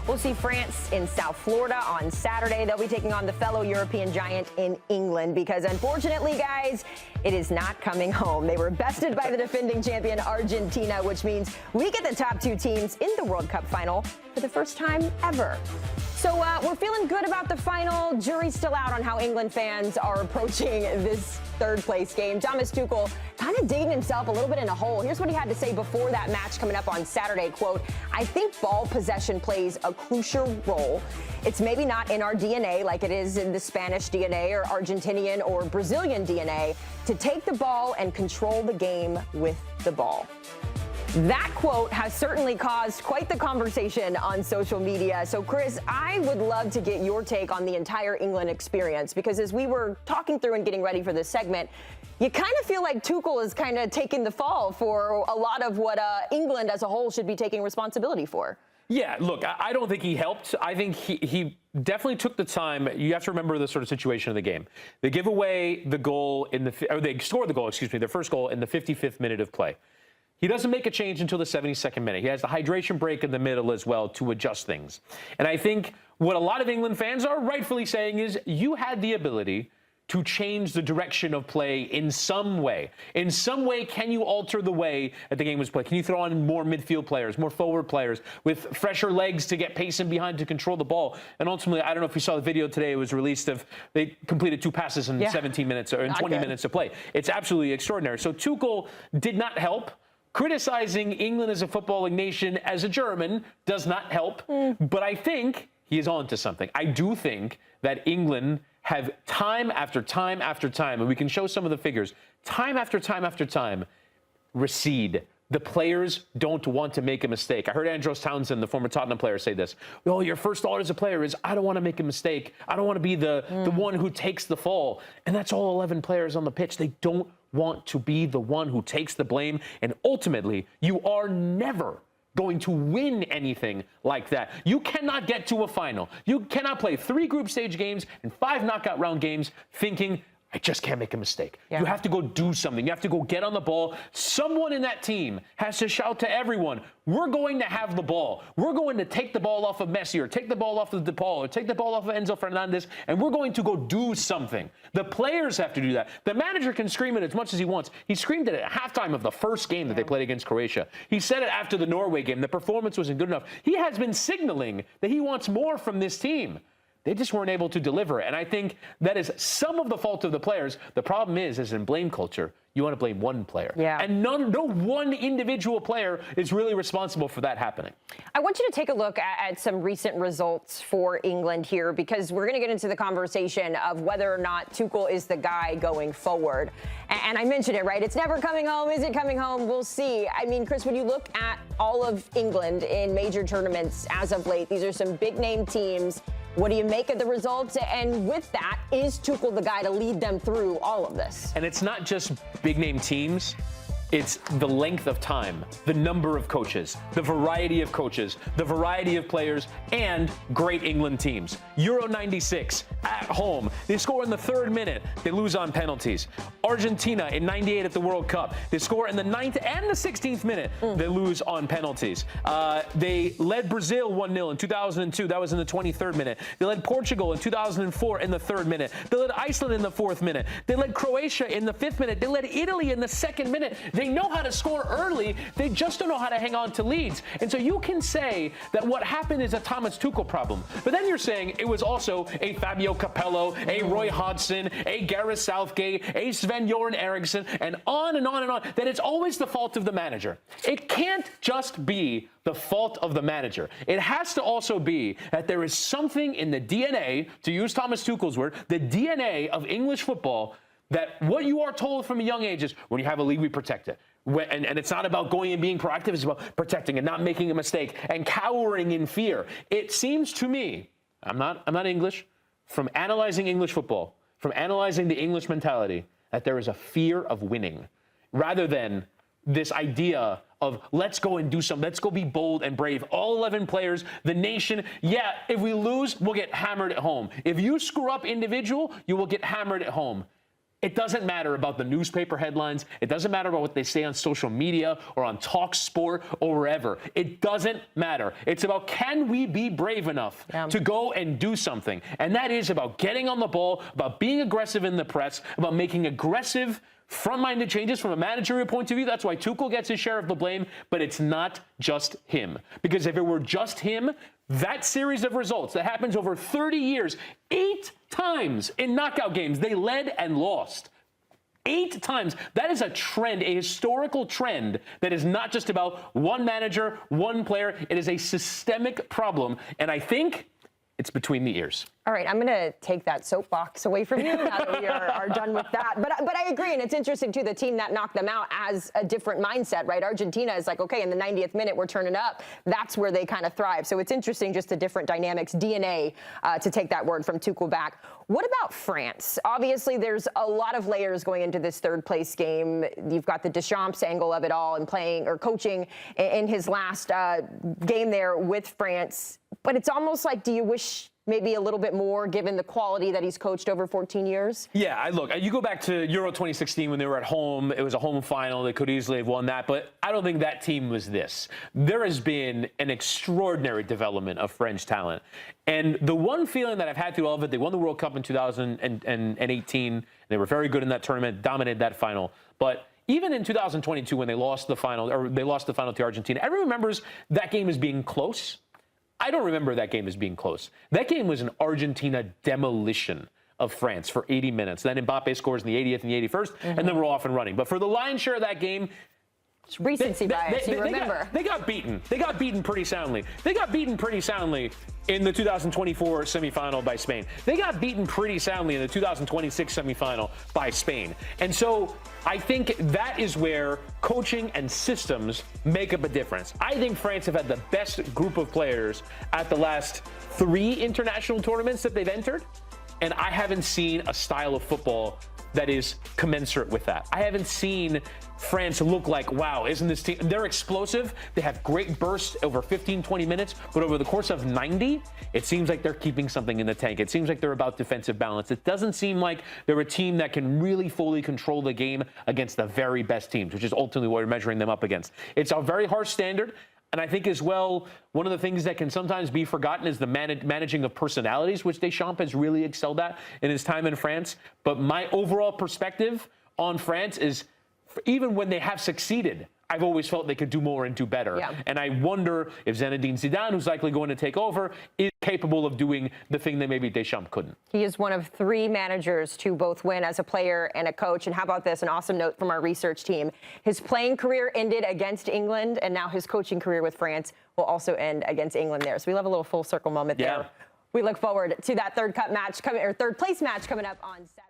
We'll see France in South Florida on Saturday. They'll be taking on the fellow European giant in England because, unfortunately, guys, it is not coming home. They were bested by the defending champion Argentina, which means we get the top two teams in the World Cup final for the first time ever. So we're feeling good about the final. Jury's still out on how England fans are approaching this third-place game. Thomas Tuchel kind of digging himself a little bit in a hole. Here's what he had to say before that match coming up on Saturday. Quote, "I think ball possession plays a crucial role. It's maybe not in our DNA like it is in the Spanish DNA or Argentinian or Brazilian DNA to take the ball and control the game with the ball." That quote has certainly caused quite the conversation on social media. So, Chris, I would love to get your take on the entire England experience, because as we were talking through and getting ready for this segment, you kind of feel like Tuchel is kind of taking the fall for a lot of what England as a whole should be taking responsibility for. Yeah, look, I don't think he helped. I think he definitely took the time. You have to remember the sort of situation of the game. They give away the goal or they score the goal, their first goal in the 55th minute of play. He doesn't make a change until the 72nd minute. He has the hydration break in the middle as well to adjust things. And I think what a lot of England fans are rightfully saying is you had the ability to change the direction of play in some way. In some way, can you alter the way that the game was played? Can you throw on more midfield players, more forward players with fresher legs to get pace in behind to control the ball? And ultimately, I don't know if you saw the video today, it was released of they completed 2 passes in 17 minutes or in 20 minutes of play. It's absolutely extraordinary. So Tuchel did not help. Criticizing England as a footballing nation as a German does not help. But I think he is on to something. I do think that England have time after time after time, and we can show some of the figures, time after time after time, recede. The players don't want to make a mistake. I heard Andros Townsend, the former Tottenham player, say this. Well, your first thought as a player is, I don't want to make a mistake. I don't want to be the one who takes the fall. And that's all 11 players on the pitch. They don't want to be the one who takes the blame. And ultimately, you are never going to win anything like that. You cannot get to a final. You cannot play 3 group stage games and 5 knockout round games thinking, I just can't make a mistake. Yeah. You have to go do something. You have to go get on the ball. Someone in that team has to shout to everyone, we're going to have the ball. We're going to take the ball off of Messi or take the ball off of DePaul or take the ball off of Enzo Fernandez, and we're going to go do something. The players have to do that. The manager can scream it as much as he wants. He screamed it at halftime of the first game that they played against Croatia. He said it after the Norway game. The performance wasn't good enough. He has been signaling that he wants more from this team. They just weren't able to deliver. And I think that is some of the fault of the players. The problem is, as in blame culture, you want to blame one player. Yeah. And no one individual player is really responsible for that happening. I want you to take a look at some recent results for England here, because we're going to get into the conversation of whether or not Tuchel is the guy going forward. And I mentioned it, right? It's never coming home. Is it coming home? We'll see. I mean, Chris, when you look at all of England in major tournaments as of late, these are some big-name teams. What do you make of the results? And with that, is Tuchel the guy to lead them through all of this? And it's not just big-name teams. It's the length of time, the number of coaches, the variety of coaches, the variety of players, and great England teams. Euro 96 at home. They score in the 3rd minute. They lose on penalties. Argentina in 98 at the World Cup. They score in the 9th and the 16th minute. They lose on penalties. They led Brazil 1-0 in 2002. That was in the 23rd minute. They led Portugal in 2004 in the 3rd minute. They led Iceland in the 4th minute. They led Croatia in the 5th minute. They led Italy in the 2nd minute. They know how to score early. They just don't know how to hang on to leads. And so you can say that what happened is a Thomas Tuchel problem. But then you're saying it was also a Fabio Capello, a Roy Hodgson, a Gareth Southgate, a Sven-Göran Eriksson, and on and on and on. That it's always the fault of the manager. It can't just be the fault of the manager. It has to also be that there is something in the DNA, to use Thomas Tuchel's word, the DNA of English football, that what you are told from a young age is, when you have a lead, we protect it. And it's not about going and being proactive. It's about protecting and not making a mistake and cowering in fear. It seems to me, I'm not English, from analyzing English football, from analyzing the English mentality, that there is a fear of winning rather than this idea of let's go and do something. Let's go be bold and brave. All 11 players, the nation. Yeah, if we lose, we'll get hammered at home. If you screw up individual, you will get hammered at home. It doesn't matter about the newspaper headlines. It doesn't matter about what they say on social media or on Talk Sport or wherever. It doesn't matter. It's about, can we be brave enough to go and do something? And that is about getting on the ball, about being aggressive in the press, about making aggressive front-minded changes from a managerial point of view. That's why Tuchel gets his share of the blame, but it's not just him. Because if it were just him, that series of results that happens over 30 years, 8 times in knockout games, they led and lost. 8 times. That is a trend, a historical trend that is not just about one manager, one player. It is a systemic problem. And I think it's between the ears. All right, I'm going to take that soapbox away from you now that we are done with that. But I agree, and it's interesting, too, the team that knocked them out has a different mindset, right? Argentina is like, okay, in the 90th minute, we're turning up. That's where they kind of thrive. So it's interesting, just the different dynamics, DNA, to take that word from Tuchel back. What about France? Obviously, there's a lot of layers going into this third-place game. You've got the Deschampes angle of it all and playing or coaching in his last game there with France. But it's almost like, do you wish maybe a little bit more, given the quality that he's coached over 14 years? Yeah, look, you go back to Euro 2016 when they were at home. It was a home final. They could easily have won that, but I don't think that team was this. There has been an extraordinary development of French talent. And the one feeling that I've had through all of it, they won the World Cup in 2018. They were very good in that tournament, dominated that final. But even in 2022, when they lost the final, to Argentina, everyone remembers that game as being close. I don't remember that game as being close. That game was an Argentina demolition of France for 80 minutes. Then Mbappé scores in the 80th and the 81st, and then we're off and running. But for the lion's share of that game, it's recency bias, you remember. They got beaten. They got beaten pretty soundly. They got beaten pretty soundly in the 2024 semifinal by Spain. They got beaten pretty soundly in the 2026 semifinal by Spain. And so I think that is where coaching and systems make up a difference. I think France have had the best group of players at the last 3 international tournaments that they've entered, and I haven't seen a style of football that is commensurate with that. I haven't seen France look like, wow, isn't this team? They're explosive. They have great bursts over 15, 20 minutes, but over the course of 90, it seems like they're keeping something in the tank. It seems like they're about defensive balance. It doesn't seem like they're a team that can really fully control the game against the very best teams, which is ultimately what you're measuring them up against. It's a very harsh standard. And I think as well, one of the things that can sometimes be forgotten is the managing of personalities, which Deschamps has really excelled at in his time in France. But my overall perspective on France is, even when they have succeeded, I've always felt they could do more and do better. Yeah. And I wonder if Zinedine Zidane, who's likely going to take over, is capable of doing the thing that maybe Deschamps couldn't. He is one of 3 managers to both win as a player and a coach. And how about this? An awesome note from our research team. His playing career ended against England, and now his coaching career with France will also end against England there. So we love a little full circle moment there. We look forward to that third place match coming up on Saturday.